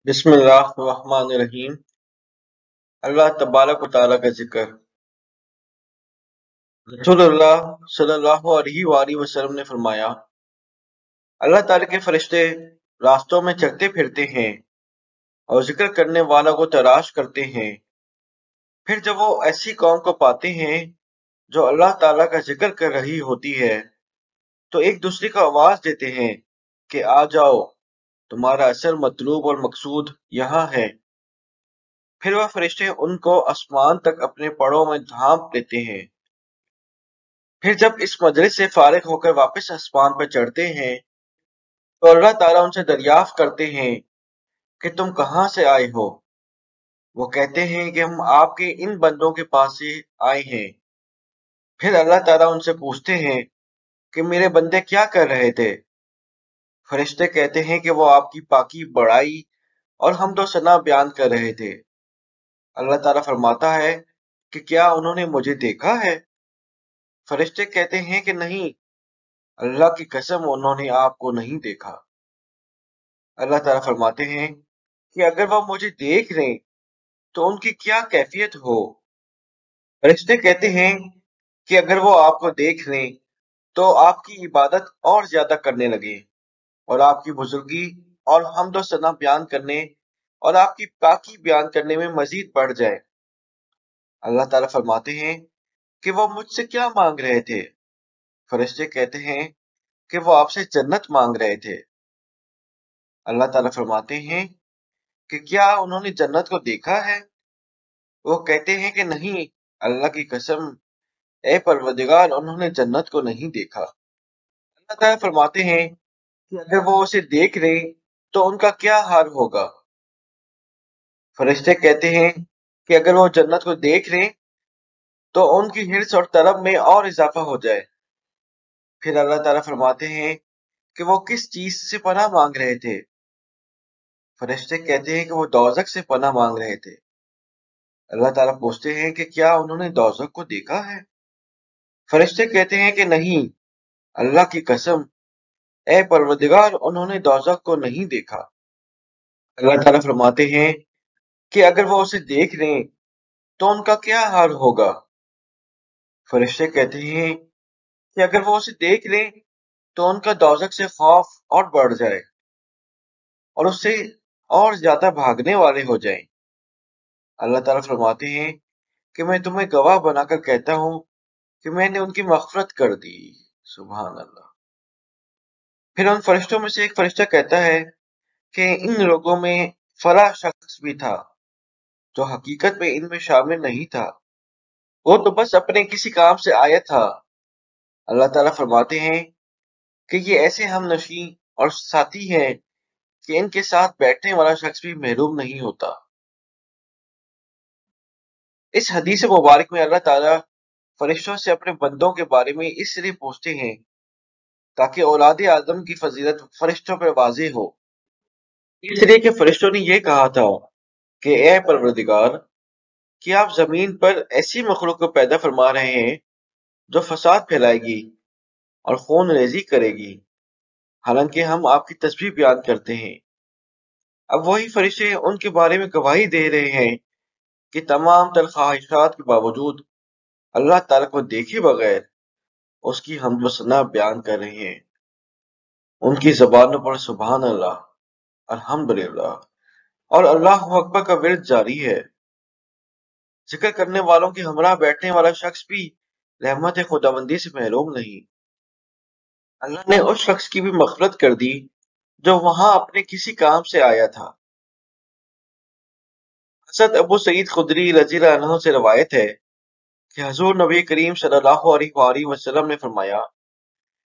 بسم اللہ الرحمن الرحیم۔ اللہ تبارک و تعالیٰ کا ذکر۔ رسول اللہ صلی اللہ علیہ وآلہ وسلم نے فرمایا، اللہ تعالیٰ کے فرشتے راستوں میں چلتے پھرتے ہیں اور ذکر کرنے والوں کو تلاش کرتے ہیں۔ پھر جب وہ ایسی قوم کو پاتے ہیں جو اللہ تعالیٰ کا ذکر کر رہی ہوتی ہے تو ایک دوسرے کو آواز دیتے ہیں کہ آ جاؤ، تمہارا اصل مطلوب اور مقصود یہاں ہے۔ پھر وہ فرشتے ان کو آسمان تک اپنے پروں میں ڈھانپ لیتے ہیں۔ پھر جب اس مجلس سے فارغ ہو کر واپس آسمان پر چڑھتے ہیں تو اللہ تعالیٰ ان سے دریافت کرتے ہیں کہ تم کہاں سے آئے ہو؟ وہ کہتے ہیں کہ ہم آپ کے ان بندوں کے پاس سے آئے ہیں۔ پھر اللہ تعالیٰ ان سے پوچھتے ہیں کہ میرے بندے کیا کر رہے تھے؟ فرشتے کہتے ہیں کہ وہ آپ کی پاکی بڑائی اور حمد و ثنا بیان کر رہے تھے۔ اللہ تعالیٰ فرماتا ہے کہ کیا انہوں نے مجھے دیکھا ہے؟ فرشتے کہتے ہیں کہ نہیں، اللہ کی قسم انہوں نے آپ کو نہیں دیکھا۔ اللہ تعالیٰ فرماتے ہیں کہ اگر وہ مجھے دیکھ لیں تو ان کی کیا کیفیت ہو؟ فرشتے کہتے ہیں کہ اگر وہ آپ کو دیکھ لیں تو آپ کی عبادت اور زیادہ کرنے لگے اور آپ کی بزرگی اور حمد و ثنا بیان کرنے اور آپ کی پاکی بیان کرنے میں مزید بڑھ جائے۔ اللہ تعالیٰ فرماتے ہیں کہ وہ مجھ سے کیا مانگ رہے تھے؟ فرشتے کہتے ہیں کہ وہ آپ سے جنت مانگ رہے تھے۔ اللہ تعالیٰ فرماتے ہیں کہ کیا انہوں نے جنت کو دیکھا ہے؟ وہ کہتے ہیں کہ نہیں، اللہ کی قسم، اے پروردگار، انہوں نے جنت کو نہیں دیکھا۔ اللہ تعالیٰ فرماتے ہیں کہ اگر وہ اسے دیکھ لیں تو ان کا کیا حال ہوگا؟ فرشتے کہتے ہیں کہ اگر وہ جنت کو دیکھ لیں تو ان کی حرص اور طلب میں اور اضافہ ہو جائے۔ پھر اللہ تعالیٰ فرماتے ہیں کہ وہ کس چیز سے پناہ مانگ رہے تھے؟ فرشتے کہتے ہیں کہ وہ دوزخ سے پناہ مانگ رہے تھے۔ اللہ تعالیٰ پوچھتے ہیں کہ کیا انہوں نے دوزخ کو دیکھا ہے؟ فرشتے کہتے ہیں کہ نہیں، اللہ کی قسم، اے پروردگار، انہوں نے دوزخ کو نہیں دیکھا۔ اللہ تعالیٰ فرماتے ہیں کہ اگر وہ اسے دیکھ لیں تو ان کا کیا حال ہوگا؟ فرشتے کہتے ہیں کہ اگر وہ اسے دیکھ لیں تو ان کا دوزخ سے خوف اور بڑھ جائے اور اس سے اور زیادہ بھاگنے والے ہو جائیں۔ اللہ تعالیٰ فرماتے ہیں کہ میں تمہیں گواہ بنا کر کہتا ہوں کہ میں نے ان کی مغفرت کر دی۔ سبحان اللہ۔ پھر ان فرشتوں میں سے ایک فرشتہ کہتا ہے کہ ان لوگوں میں فلاں شخص بھی تھا جو حقیقت میں ان میں شامل نہیں تھا، وہ تو بس اپنے کسی کام سے آیا تھا۔ اللہ تعالیٰ فرماتے ہیں کہ یہ ایسے ہم نشیں اور ساتھی ہیں کہ ان کے ساتھ بیٹھنے والا شخص بھی محروم نہیں ہوتا۔ اس حدیث مبارک میں اللہ تعالیٰ فرشتوں سے اپنے بندوں کے بارے میں اس لیے پوچھتے ہیں تاکہ اولاد آدم کی فضیلت فرشتوں پر واضح ہو۔ اس لیے کہ فرشتوں نے یہ کہا تھا کہ اے پروردگار، کیا آپ زمین پر ایسی مخلوق کو پیدا فرما رہے ہیں جو فساد پھیلائے گی اور خون ریزی کرے گی، حالانکہ ہم آپ کی تسبیح بیان کرتے ہیں۔ اب وہی فرشتے ان کے بارے میں گواہی دے رہے ہیں کہ تمام تر خواہشات کے باوجود اللہ تعالیٰ کو دیکھے بغیر اس کی حمد و ثنا بیان کر رہے ہیں۔ ان کی زبانوں پر سبحان اللہ، الحمدللہ اور اللہ اکبر کا ورد جاری ہے۔ ذکر کرنے والوں کے ہمراہ بیٹھنے والا شخص بھی رحمت خداوندی سے محروم نہیں۔ اللہ نے اس شخص کی بھی مغفرت کر دی جو وہاں اپنے کسی کام سے آیا تھا۔ حضرت ابو سعید خدری رضی اللہ عنہ سے روایت ہے کہ حضور نبی کریم صلی اللہ علیہ وآلہ وسلم نے فرمایا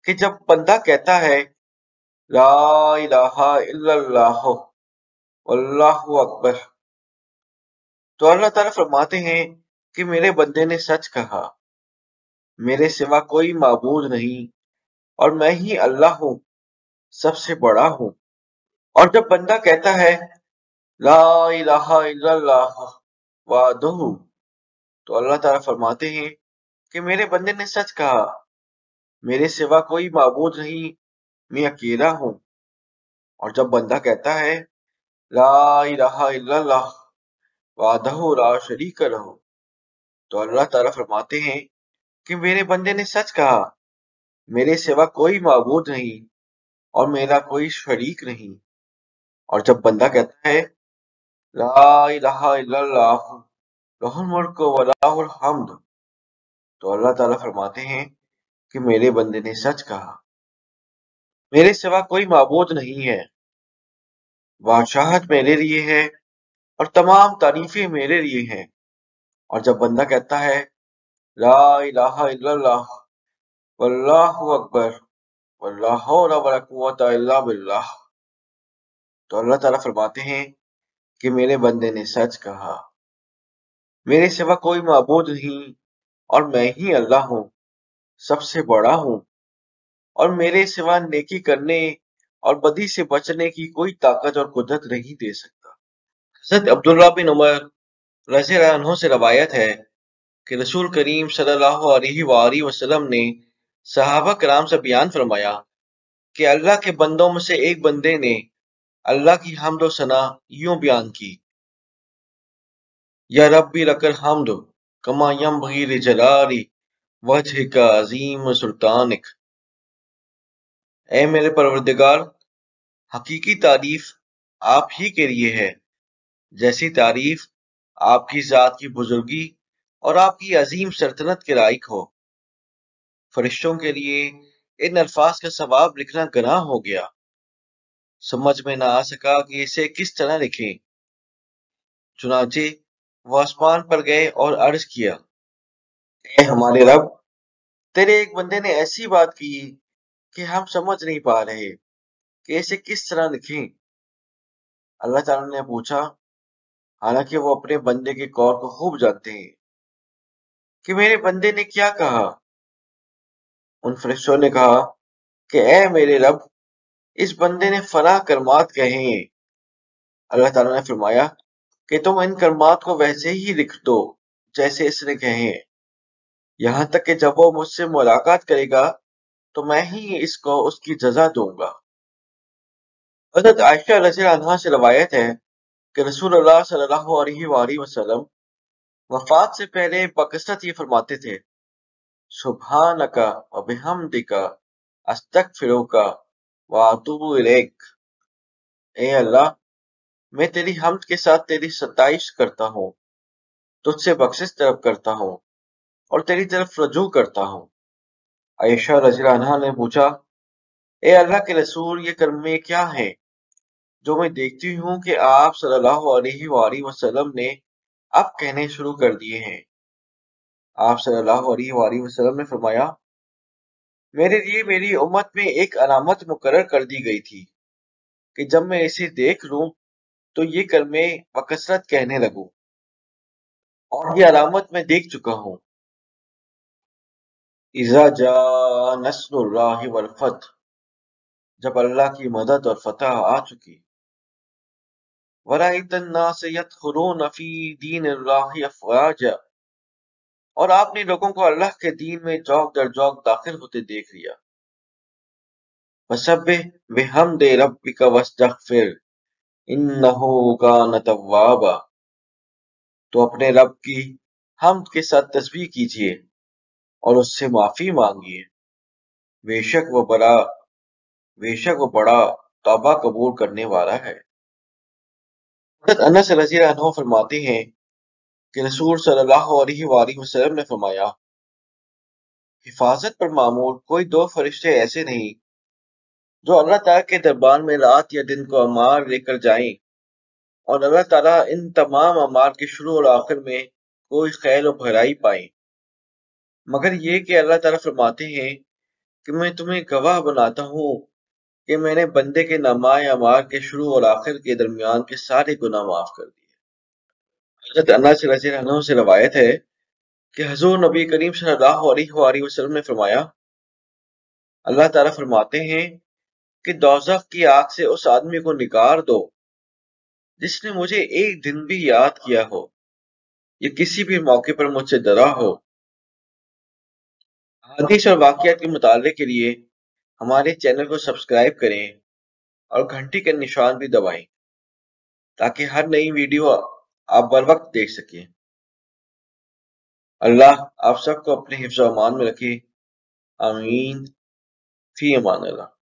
کہ جب بندہ کہتا ہے لا الہ الا اللہ واللہ اکبر تو اللہ تعالیٰ فرماتے ہیں کہ میرے بندے نے سچ کہا، میرے سوا کوئی معبود نہیں اور میں ہی اللہ ہوں، سب سے بڑا ہوں۔ اور جب بندہ کہتا ہے لا الہ الا اللہ وحدہ تو اللہ تعالیٰ فرماتے ہیں کہ میرے بندے نے سچ کہا، میرے سوا کوئی معبود نہیں، میں اکیلا ہوں۔ اور جب بندہ کہتا ہے لا الہ الا اللہ وحدہ لا شریک لہ، تو اللہ تعالیٰ فرماتے ہیں کہ میرے بندے نے سچ کہا، میرے سوا کوئی معبود نہیں اور میرا کوئی شریک نہیں۔ اور جب بندہ کہتا ہے لا الہ الا اللہ لہ الملک و لہ الحمد، تو اللہ تعالیٰ فرماتے ہیں کہ میرے بندے نے سچ کہا، میرے سوا کوئی معبود نہیں ہے، بادشاہت میرے لیے ہے اور تمام تعریفیں میرے لیے ہیں۔ اور جب بندہ کہتا ہے لا الہ الا اللہ واللہ اکبر ولا حول ولا قوۃ الا باللہ، تو اللہ تعالیٰ فرماتے ہیں کہ میرے بندے نے سچ کہا، میرے سوا کوئی معبود نہیں اور میں ہی اللہ ہوں، سب سے بڑا ہوں، اور میرے سوا نیکی کرنے اور بدی سے بچنے کی کوئی طاقت اور قدرت نہیں دے سکتا۔ حضرت عبداللہ بن عمر رضی اللہ عنہ سے روایت ہے کہ رسول کریم صلی اللہ علیہ وآلہ وسلم نے صحابہ کرام سے بیان فرمایا کہ اللہ کے بندوں میں سے ایک بندے نے اللہ کی حمد و ثنا یوں بیان کی، یا ربی لک الحمد کما ینبغی لجلال وجہک عظیم سلطانک، اے میرے پروردگار، حقیقی تعریف آپ ہی کے لیے ہے، جیسی تعریف آپ کی ذات کی بزرگی اور آپ کی عظیم سلطنت کے لائق ہو۔ فرشتوں کے لیے ان الفاظ کا ثواب لکھنا گناہ ہو گیا، سمجھ میں نہ آ سکا کہ اسے کس طرح لکھیں، چنانچہ وہ آسمان پر گئے اور عرض کیا، اے ہمارے رب، تیرے ایک بندے نے ایسی بات کی کہ ہم سمجھ نہیں پا رہے کہ اسے کس طرح لکھیں۔ اللہ تعالیٰ نے پوچھا، حالانکہ وہ اپنے بندے کے قول کو خوب جانتے ہیں، کہ میرے بندے نے کیا کہا؟ ان فرشتوں نے کہا کہ اے میرے رب، اس بندے نے فلاں کلمات کہے ہیں۔ اللہ تعالیٰ نے فرمایا کہ تم ان کلمات کو ویسے ہی لکھ دو جیسے اس نے کہے ہیں، یہاں تک کہ جب وہ مجھ سے ملاقات کرے گا تو میں ہی اس کو اس کی جزا دوں گا۔ حضرت عائشہ رضی اللہ عنہا سے روایت ہے کہ رسول اللہ صلی اللہ علیہ وآلہ وسلم وفات سے پہلے بکثرت یہ فرماتے تھے، سبحانک و بحمدک استغفرک و اتوب الیک، اے اللہ، میں تیری حمد کے ساتھ تیری ستائش کرتا ہوں، تجھ سے بخشش طلب کرتا ہوں اور تیری طرف رجوع کرتا ہوں۔ عائشہ رضی اللہ عنہا نے پوچھا، اے اللہ کے رسول، یہ کلمے کیا ہیں جو میں دیکھتی ہوں کہ آپ صلی اللہ علیہ وآلہ وسلم نے اب کہنے شروع کر دیے ہیں؟ آپ صلی اللہ علیہ وآلہ وسلم نے فرمایا، میرے لیے میری امت میں ایک علامت مقرر کر دی گئی تھی کہ جب میں اسے دیکھ لوں تو یہ کلمے بکثرت کہنے لگوں، اور یہ علامت میں دیکھ چکا ہوں۔ اذا جاء نصر اللہ والفتح، جب اللہ کی مدد اور فتح آ چکی، وَرَأَيْتَ النَّاسَ يَدْخُلُونَ فِي دِينِ اللَّهِ أَفْوَاجًا، اور آپ نے لوگوں کو اللہ کے دین میں جوق در جوق داخل ہوتے دیکھ لیا۔ فَسَبِّحْ بِحَمْدِ رَبِّكَ وَاسْتَغْفِرْ إِنَّهُ كَانَ تَوَّابًا، تو اپنے رب کی حمد کے ساتھ تسبیح کیجیے اور اس سے معافی مانگیے، بے شک وہ بڑا توبہ قبول کرنے والا ہے۔ حضرت انس رضی اللہ عنہ فرماتے ہیں کہ رسول صلی اللہ علیہ وآلہ وسلم نے فرمایا، حفاظت پر معمور کوئی دو فرشتے ایسے نہیں جو اللہ تعالیٰ کے دربار میں رات یا دن کو اعمال لے کر جائیں، اور اللہ تعالیٰ ان تمام اعمال کے شروع اور آخر میں کوئی خیر و بھلائی پائیں، مگر یہ کہ اللہ تعالیٰ فرماتے ہیں کہ میں تمہیں گواہ بناتا ہوں کہ میں نے بندے کے نامہ اعمال کے شروع اور آخر کے درمیان کے سارے گناہ معاف کر دیے۔ حضرت انس رضی اللہ عنہ سے روایت ہے کہ حضور نبی کریم صلی اللہ علیہ وآلہ وسلم نے فرمایا، اللہ تعالیٰ فرماتے ہیں کہ دوزخ کی آگ سے اس آدمی کو نکال دو جس نے مجھے ایک دن بھی یاد کیا ہو یا کسی بھی موقع پر مجھ سے ڈرا ہو۔ حدیث اور واقعات کے مطالعے کے لیے ہمارے چینل کو سبسکرائب کریں اور گھنٹی کا نشان بھی دبائیں۔ تاکہ ہر نئی ویڈیو آپ بر وقت دیکھ سکیں۔ اللہ آپ سب کو اپنے حفظ و امان میں رکھے، آمین، فی امان اللہ۔